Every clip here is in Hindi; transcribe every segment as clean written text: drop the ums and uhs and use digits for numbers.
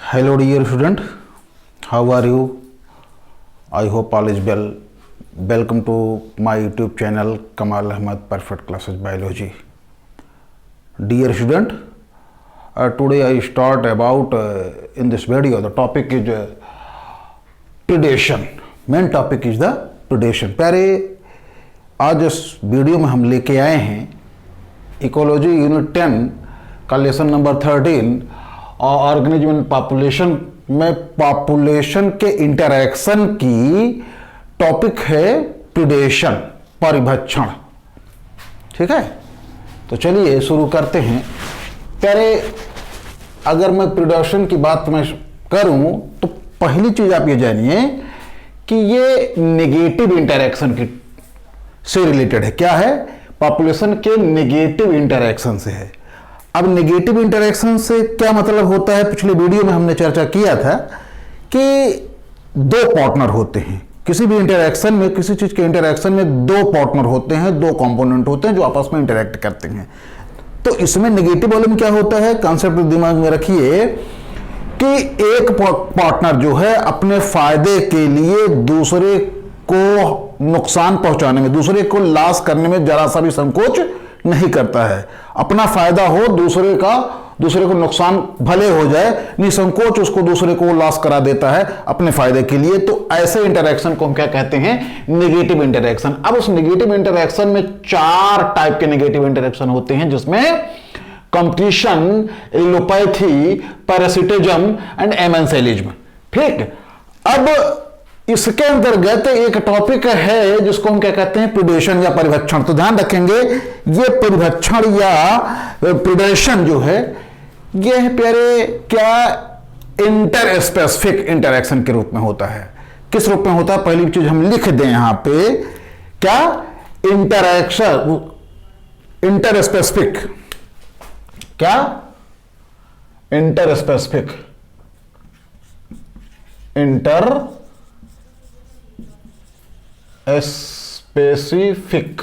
Hello dear student, how are you? I hope all is well. Welcome to my YouTube channel Kamal Ahmed Perfect Classes Biology. Dear student, today I start about in this video the topic is predation. Main topic is the predation. प्यारे आज इस वीडियो में हम लेके आए हैं इकोलॉजी यूनिट 10 का लेसन नंबर 13 और ऑर्गेनिज्म एंड पॉपुलेशन में पॉपुलेशन के इंटरैक्शन की टॉपिक है प्रीडेशन, परिभक्षण। ठीक है, तो चलिए शुरू करते हैं। प्यारे अगर मैं प्रीडेशन की बात मैं करूं तो पहली चीज आप ये जानिए कि ये नेगेटिव इंटरैक्शन की से रिलेटेड है। क्या है? पॉपुलेशन के नेगेटिव इंटरैक्शन से है। अब नेगेटिव इंटरैक्शन से क्या मतलब होता है? पिछले वीडियो में हमने चर्चा किया था कि दो पार्टनर होते हैं किसी भी इंटरैक्शन में, किसी चीज के इंटरैक्शन में दो पार्टनर होते हैं, दो कंपोनेंट होते हैं जो आपस में इंटरैक्ट करते हैं। तो इसमें नेगेटिव वाले में क्या होता है, कांसेप्ट दिमाग में रखिए कि एक पार्टनर जो है अपने फायदे के लिए दूसरे को नुकसान पहुंचाने में, दूसरे को लॉस करने में जरा सा भी संकोच नहीं करता है। अपना फायदा हो, दूसरे को नुकसान भले हो जाए, निसंकोच उसको दूसरे को लॉस करा देता है अपने फायदे के लिए। तो ऐसे इंटरैक्शन को हम क्या कहते हैं? Negative interaction. अब उस नेगेटिव इंटरैक्शन में चार टाइप के नेगेटिव इंटरैक्शन होते हैं, जिसमें कंपटीशन, एलोपैथी, पैरासिटिज्म एंड एमेंसेलिज्म। ठीक, अब इसके अंतर्गत एक टॉपिक है जिसको हम क्या कहते हैं? प्रीडेशन या परिभक्षण। तो ध्यान रखेंगे ये परिभक्षण या प्रीडेशन जो है ये है प्यारे क्या इंटर स्पेसिफिक इंटरैक्शन के रूप में होता है। किस रूप में होता है? पहली चीज हम लिख दें यहां पे, क्या इंटरैक्शन, इंटर स्पेसिफिक, क्या inter specific, inter specific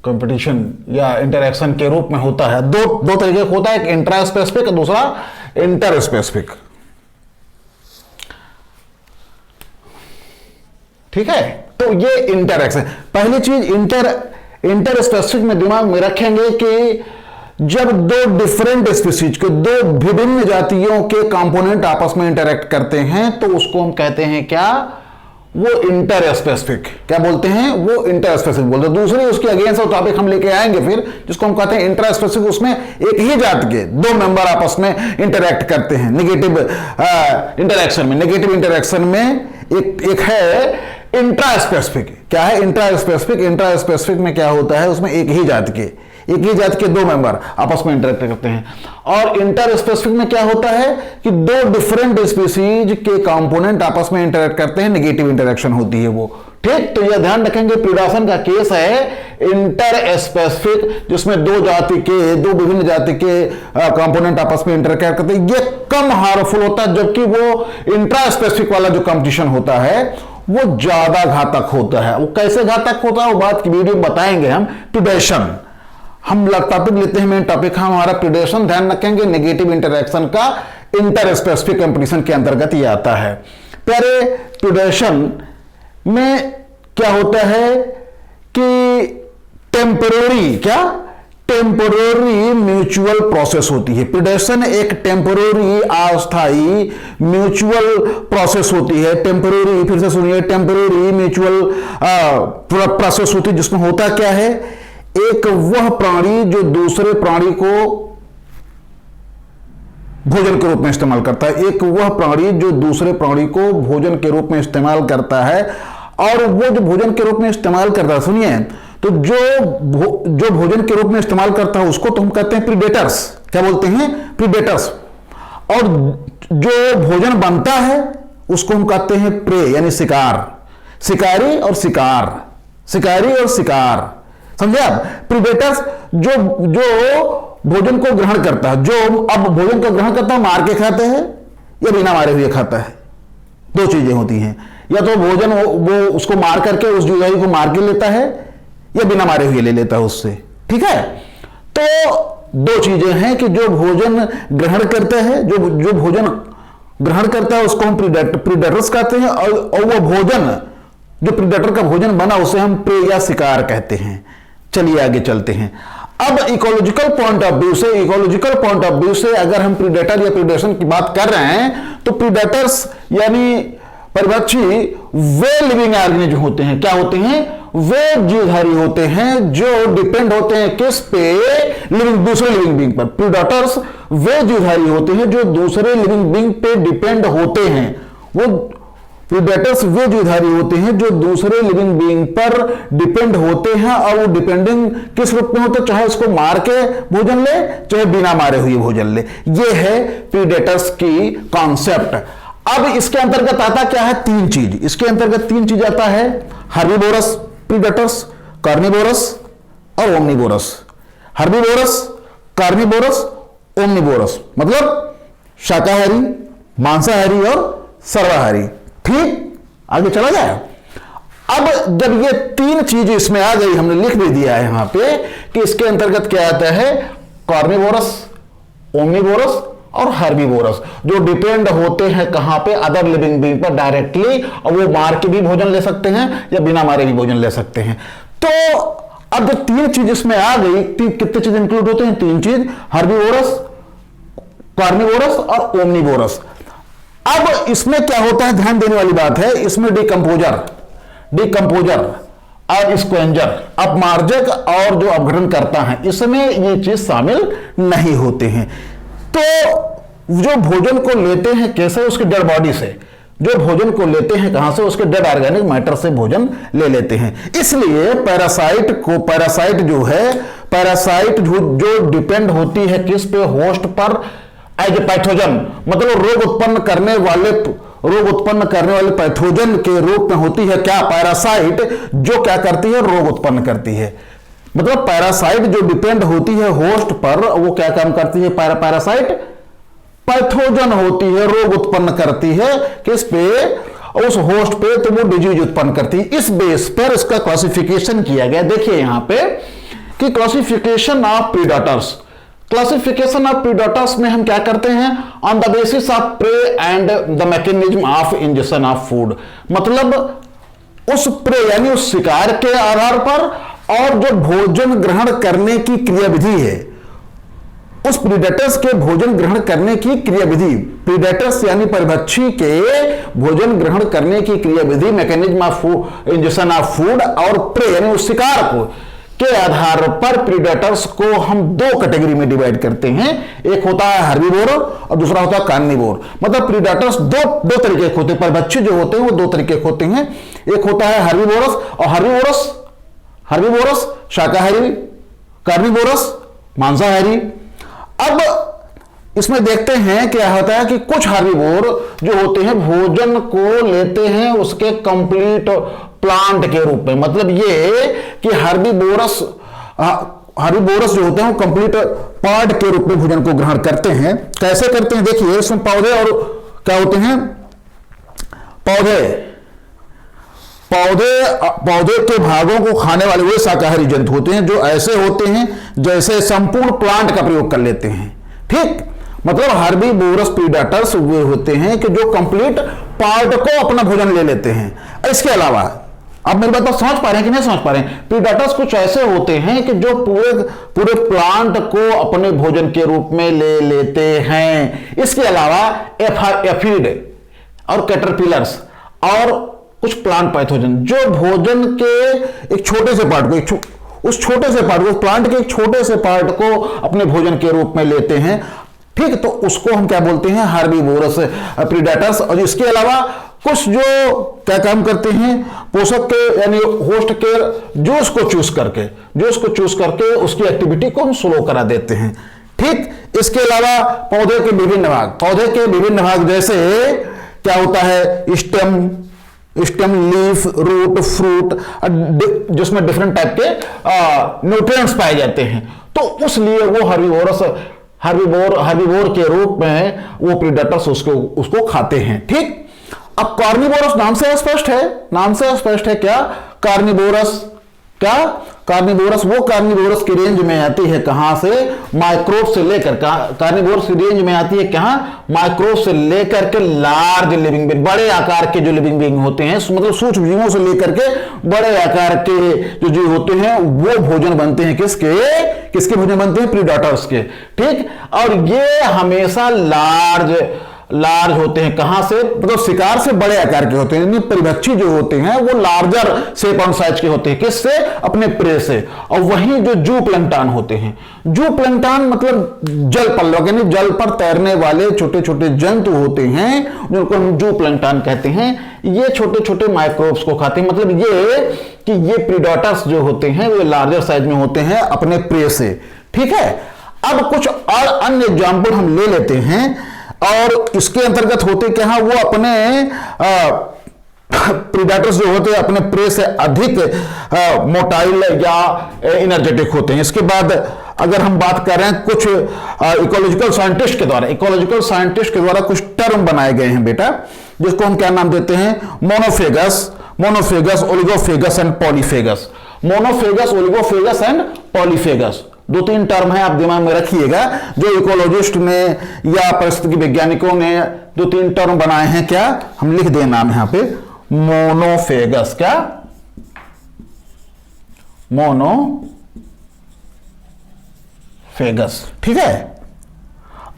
competition या इंटरैक्शन के रूप में होता है। दो तरीके का होता है, एक इंट्रा स्पेसिफिक, दूसरा इंटर स्पेसिफिक। ठीक है, तो ये इंटरैक्शन। पहली चीज इंटर स्पेसिफिक में दिमाग में रखेंगे कि जब दो डिफरेंट स्पीसीज के, दो विभिन्न जातियों के कंपोनेंट आपस में इंटरैक्ट करते हैं तो उसको हम कहते हैं क्या? वो इंटर स्पेसिफिक। क्या बोलते हैं? वो इंटर स्पेसिफिक बोलते हैं। दूसरी उसके अगेंस्ट टॉपिक हम लेके आएंगे फिर, जिसको हम कहते हैं इंट्रा स्पेसिफिक। उसमें एक ही जात के दो मेंबर आपस में इंटरैक्ट करते हैं नेगेटिव इंटरैक्शन में। नेगेटिव इंटरैक्शन में एक है इंट्रा स्पेसिफिक। क्या है इंट्रा स्पेसिफिक? इंट्रा स्पेसिफिक में क्या होता है? उसमें एक ही जात के दो मेंबर आपस में इंटरैक्ट करते हैं। और इंटर स्पेसिफिक में क्या होता है कि दो डिफरेंट स्पीसीज के कंपोनेंट आपस में इंटरैक्ट करते हैं, नेगेटिव इंटरैक्शन होती है वो। ठीक, तो यह ध्यान रखेंगे प्रीडेशन का केस है इंटर स्पेसिफिक, जिसमें दो विभिन्न जाति के कंपोनेंट आपस में इंटरैक्ट करते हैं। ये कम हार्मफुल होता है, जबकि वो इंट्रा स्पेसिफिक वाला जो कंपटीशन होता है वो ज्यादा घातक होता है। वो कैसे घातक होता है वो बात की वीडियो में बताएंगे हम। प्रीडेशन हम टॉपिक लेते हैं, मेन टॉपिक हमारा प्रीडेशन। ध्यान रखेंगे नेगेटिव इंटरैक्शन का इंटर स्पेसिफिक कंपटीशन के अंतर्गत ये आता है। प्यारे प्रीडेशन में क्या होता है कि टेम्पोररी म्यूचुअल प्रोसेस होती है। प्रीडेशन एक टेम्पोररी, अस्थायी म्यूचुअल प्रोसेस होती है। टेम्पोररी, फिर से सुनिए, टेम्पोररी म्यूचुअल प्रोसेस होती है, जिसमें होता क्या है? एक वह प्राणी जो दूसरे प्राणी को भोजन के रूप में इस्तेमाल करता है, एक वह प्राणी जो दूसरे प्राणी को भोजन के रूप में इस्तेमाल करता है। और वो जो भोजन के रूप में इस्तेमाल करता है, सुनिए, तो जो भोजन के रूप में इस्तेमाल करता है उसको तो हम कहते हैं प्रीडेटर्स। क्या बोलते हैं? प्रीडेटर्स। और जो भोजन बनता है उसको हम कहते हैं प्रे, यानी शिकार। शिकारी और शिकार, शिकारी और शिकार, समझे आप? प्रीडेटर्स जो भोजन को ग्रहण करता है, जो अब भोजन को ग्रहण करता है मार के खाते हैं या बिना मारे हुए खाता है, दो चीजें होती हैं। या तो भोजन वो उसको मार करके, उस जुआरी को मार के लेता है, या बिना मारे हुए ले लेता है उससे। ठीक है, तो दो चीजें हैं कि जो भोजन ग्रहण करता है, जो भोजन ग्रहण करता है उसको हम प्रीडेटर्स कहते हैं, और वो भोजन जो प्रीडेटर का भोजन बना उसे हम प्रे या शिकार कहते हैं। चलिए आगे चलते हैं। अब इकोलॉजिकल पॉइंट ऑफ व्यू से अगर हम प्रीडेटर या प्रीडेशन की बात कर रहे हैं, तो प्रीडेटर्स यानी परभक्षी वे लिविंग ऑर्गेनिज्म होते हैं। क्या होते हैं? वे जीवधारी होते हैं जो डिपेंड होते हैं किस पे? दूसरे लिविंग बीइंग पर। प्रीडेटर्स वे जीवधारी होते हैं जो दूसरे लिविंग बीइंग पे डिपेंड होते हैं। वो प्रीडेटर्स वे जीवधारी होते हैं जो दूसरे लिविंग बीइंग पर डिपेंड होते हैं, और वो डिपेंडिंग किस रूप में होते हैं? चाहे उसको मार के भोजन ले, चाहे बिना मारे हुए भोजन ले। ये है प्रीडेटर्स की कॉन्सेप्ट। अब इसके अंतर्गत आता क्या है? तीन चीज। इसके अंतर्गत तीन चीज आता है: हर्बीवोरस प्रीडेटर्स, कार्निवोरस और ओमनिवोरस। हर्बीवोरस, कार्निवोरस, ओमनिवोरस मतलब शाकाहारी, मांसाहारी और सर्वाहारी। ठीक, आगे चला जाए। अब जब ये तीन चीज इसमें आ गई, हमने लिख भी दिया है यहां पे कि इसके अंतर्गत क्या आता है: कार्निवोरस, ओमनिवोरस और हर्बीवोरस, जो डिपेंड होते हैं कहां पे? अदर लिविंग बीइंग पर डायरेक्टली, और वो मार के भी भोजन ले सकते हैं या बिना मारे भी भोजन ले सकते हैं। तो अब जब तीन चीज इसमें आ गई, कितने चीज इंक्लूड होते हैं? तीन चीज: हर्बीवोरस, कार्निवोरस और ओमनिवोरस। अब इसमें क्या होता है, ध्यान देने वाली बात है, इसमें डिकंपोजर और स्क्वेंजर, अपमार्जक और जो अपघटन करता है, इसमें ये चीज शामिल नहीं होते हैं। तो जो भोजन को लेते हैं कैसे? उसके डेड बॉडी से। जो भोजन को लेते हैं कहां से? उसके डेड ऑर्गेनिक मैटर से भोजन ले लेते हैं। इसलिए पैरासाइट जो डिपेंड होती है किस पे? होस्ट पर, एज ए पैथोजन, मतलब रोग उत्पन्न करने वाले पैथोजन के रूप में होती है। क्या? पैरासाइट, जो क्या करती है? रोग उत्पन्न करती है। मतलब पैरासाइट जो डिपेंड होती है होस्ट पर, वो क्या काम करती है? पैरासाइट पैथोजन होती है, रोग उत्पन्न करती है किस पे? उस होस्ट पे, तो वो डिजीज उत्पन्न करती है। इस बेस पर इसका क्लासिफिकेशन किया गया। देखिए यहां पे कि classification of predators. Classification of predators में हम क्या करते हैं? On the basis of prey and the mechanism of injection of food, मतलब उस प्रे यानी उस शिकार के आधार पर, और जो भोजन ग्रहण करने की क्रियाविधि है, उस प्रीडेटर्स के भोजन ग्रहण करने की क्रियाविधि, प्रीडेटर्स यानी परभक्षी के भोजन ग्रहण करने की क्रियाविधि, mechanism of injection of food, और प्रे यानी उस शिकार को के आधार पर प्रीडेटर्स को हम दो कैटेगरी में डिवाइड करते हैं। एक होता है हर्बीवोर और दूसरा होता है कार्निवोर। मतलब प्रीडेटर्स दो तरीके के होते हैं। परभक्षी जो होते हैं वो दो तरीके के होते हैं। एक होता है हर्बीवोरस, और हर्बीवोरस शाकाहारी, कार्निवोरस मांसाहारी। अब इसमें देखते हैं क्या होता है कि कुछ हर्बीवोर जो होते हैं भोजन को लेते हैं उसके कंप्लीट प्लांट के रूप में। मतलब ये कि हर्बीवोरस जो होते हैं वो कंप्लीट पार्ट के रूप में भोजन को ग्रहण करते हैं। कैसे करते हैं? देखिए इसमें पौधे और क्या होते हैं? पौधे के भागों को खाने वाले वे शाकाहारी जंतु होते हैं जो ऐसे होते हैं जैसे संपूर्ण प्लांट का प्रयोग कर लेते हैं। ठीक, मतलब हर्बीवोरस प्रीडेटर्स वे होते हैं कि जो कंप्लीट पार्ट को अपना भोजन ले लेते हैं। इसके अलावा अब मेरी बात समझ पा रहे हैं कि नहीं समझ पा रहे हैं? प्रीडेटर्स कुछ ऐसे होते हैं कि जो पूरे प्लांट को अपने भोजन के रूप में ले लेते हैं। इसके अलावा एफिड और कैटरपिलर्स और कुछ प्लांट पैथोजन जो भोजन के एक छोटे से पार्ट को, उस छोटे से पार्ट को, प्लांट के एक छोटे से पार्ट को अपने भोजन के रूप में लेते हैं। ठीक, तो उसको हम क्या बोलते हैं? Herbivorous predators. और इसके अलावा कुछ जो क्या काम करते हैं? पोषक के यानी होस्ट के जूस को चूज करके उसकी एक्टिविटी को हम स्लो करा देते हैं। ठीक, इसके अलावा पौधे के विभिन्न भाग जैसे क्या होता है? स्टेम, लीफ, रूट, फ्रूट, जिसमें डिफरेंट टाइप के न्यूट्रिएंट्स पाए जाते हैं। तो उसलिए वो हर्बीवोर के रूप में वो प्रीडेटर्स उसको खाते हैं। ठीक, अब कार्निवोरस नाम से स्पष्ट है, नाम से स्पष्ट है क्या, कार्निवोरस, क्या कार्निवोरस, वो कार्निवोरस की रेंज में आती है कहां से, माइक्रोब से लेकर, कार्निवोरस की रेंज में आती है कहां, माइक्रोब से लेकर के लार्ज लिविंग बींग, बड़े आकार के जो लिविंग बींग होते हैं, मतलब सूक्ष्म जीवों से लेकर के बड़े आकार के जो जीव होते हैं वो भोजन बनते हैं किसके, किसके भोजन बनते हैं, प्रीडेटर्स के, ठीक। और ये हमेशा लार्ज होते हैं, कहां से, मतलब शिकार से बड़े आकार के होते हैं, परिभक्षी जो होते हैं वो लार्जर शेप एंड साइज के होते हैं, किससे, अपने प्रे से। और वहीं जो जू प्लैंकटन होते हैं, जू प्लैंकटन मतलब जल पल्लव, यानी जल पर तैरने वाले छोटे छोटे जंतु होते हैं जिनको हम जू प्लैंकटन कहते हैं, ये छोटे छोटे माइक्रोब्स को खाते हैं। मतलब ये कि ये प्रीडेटर्स जो होते हैं वो लार्जर साइज में होते हैं अपने प्रे से, ठीक है। अब कुछ और अन्य एग्जाम्पल हम ले लेते हैं, और इसके अंतर्गत होते क्या है, वो अपने प्रीडेटर्स जो होते हैं अपने प्रे से अधिक मोटाइल या एनर्जेटिक होते हैं। इसके बाद अगर हम बात कर रहे हैं कुछ इकोलॉजिकल साइंटिस्ट के द्वारा कुछ टर्म बनाए गए हैं बेटा, जिसको हम क्या नाम देते हैं, monophagous, oligophagous and polyphagous. Monophagous, oligophagous and polyphagous, दो तीन टर्म है, आप दिमाग में रखिएगा, जो इकोलॉजिस्ट ने या परिस्थिति वैज्ञानिकों ने दो तीन टर्म बनाए हैं। क्या हम लिख दें नाम यहां पे, मोनोफेगस, क्या, मोनोफेगस, ठीक है।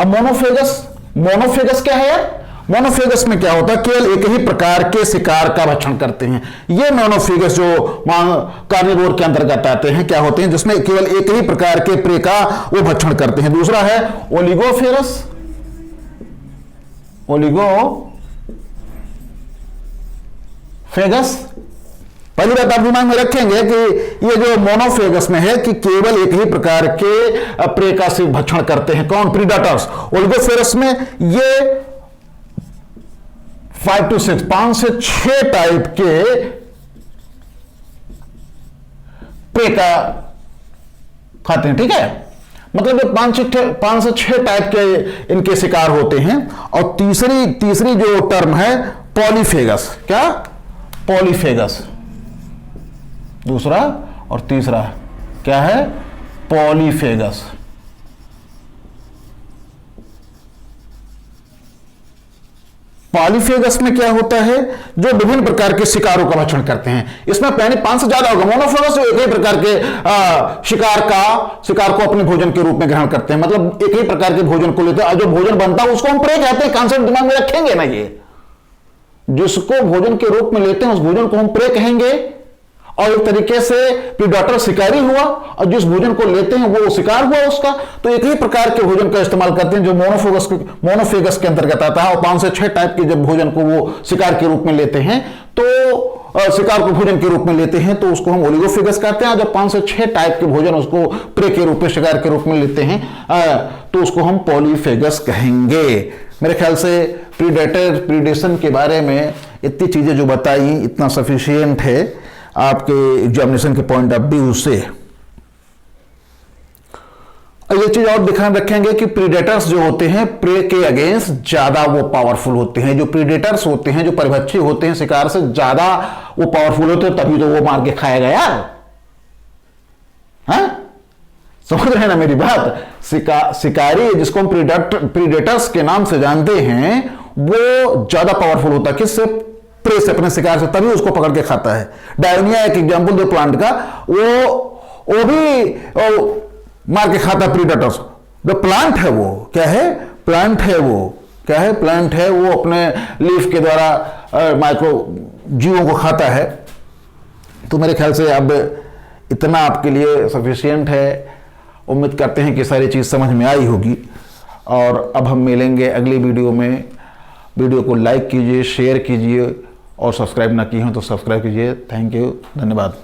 अब मोनोफेगस क्या है, मोनोफेगस में क्या होता है, केवल एक ही प्रकार के शिकार का भक्षण करते हैं। ये मोनोफेगस जो कार्निवोर के अंतर्गत आते हैं क्या होते हैं, जिसमें केवल एक ही प्रकार के प्रे का वो भक्षण करते हैं। दूसरा है ओलिगोफेगस, पहली बात आप दिमाग में रखेंगे कि ये जो मोनोफेगस में है कि केवल एक ही प्रकार के प्रे का सिर्फ भक्षण करते हैं, कौन, प्रीडेटर्स। ओलिगोफेगस में ये 5 से 6 टाइप के प्रे का खाते हैं, ठीक है। मतलब ये 5 से 6 टाइप के इनके शिकार होते हैं। और तीसरी जो टर्म है पॉलीफेगस, क्या, पॉलीफेगस, दूसरा और तीसरा क्या है, पॉलीफेगस। पॉलीफेगस में क्या होता है, जो विभिन्न प्रकार के शिकारों का भक्षण करते हैं। इसमें पहले 5 से ज्यादा होगा। मोनोफेगस जो एक ही प्रकार के शिकार को अपने भोजन के रूप में ग्रहण करते हैं, मतलब एक ही प्रकार के भोजन को लेते हैं, और जो भोजन बनता है उसको हम प्रे कहते हैं। कॉन्सेप्ट दिमाग में रखेंगे ना, ये जिसको भोजन के रूप में लेते हैं उस भोजन को हम प्रे कहेंगे। और एक तरीके से प्रीडेटर शिकारी हुआ, और जिस भोजन को लेते हैं वो शिकार हुआ उसका। तो एक ही प्रकार के भोजन का इस्तेमाल करते हैं जो मोनोफेगस के अंतर्गत आता है। और 5 से 6 टाइप के जब भोजन को वो शिकार के रूप में लेते हैं, तो शिकार को भोजन के रूप में लेते हैं तो उसको हम ओलिगोफेगस कहते हैं। जब 5 से 6 टाइप के भोजन उसको प्रे के रूप में, शिकार के रूप में लेते हैं तो उसको हम पॉलीफेगस कहेंगे। मेरे ख्याल से प्रीडेशन के बारे में इतनी चीजें जो बताई, इतना सफिशियंट है आपके एग्जामिनेशन के पॉइंट ऑफ व्यू से। ये चीज और ध्यान रखेंगे कि प्रीडेटर्स जो होते हैं प्रे के अगेंस्ट ज्यादा वो पावरफुल होते हैं। जो प्रीडेटर्स होते हैं, जो परिभक्षी होते हैं, शिकार से ज्यादा वो पावरफुल होते हैं, तभी तो वो मार के खाएगा यार। हाँ, समझ रहे हैं ना मेरी बात। शिकारी जिसको हम प्रीडेटर्स के नाम से जानते हैं, वो ज्यादा पावरफुल होता है, किससे, प्रे से, अपने शिकार से, तभी उसको पकड़ के खाता है। डायोनिया एक एग्जांपल दो प्लांट का, वो भी मार के खाता प्रीडेटर्स। जो प्लांट है वो क्या है, प्लांट है वो क्या है, प्लांट है वो अपने लीफ के द्वारा माइक्रो जीवों को खाता है। तो मेरे ख्याल से अब इतना आपके लिए सफिशिएंट है। उम्मीद करते हैं कि सारी चीज़ समझ में आई होगी। और अब हम मिलेंगे अगली वीडियो में। वीडियो को लाइक कीजिए, शेयर कीजिए, और सब्सक्राइब ना किए हो तो सब्सक्राइब कीजिए। थैंक यू, धन्यवाद।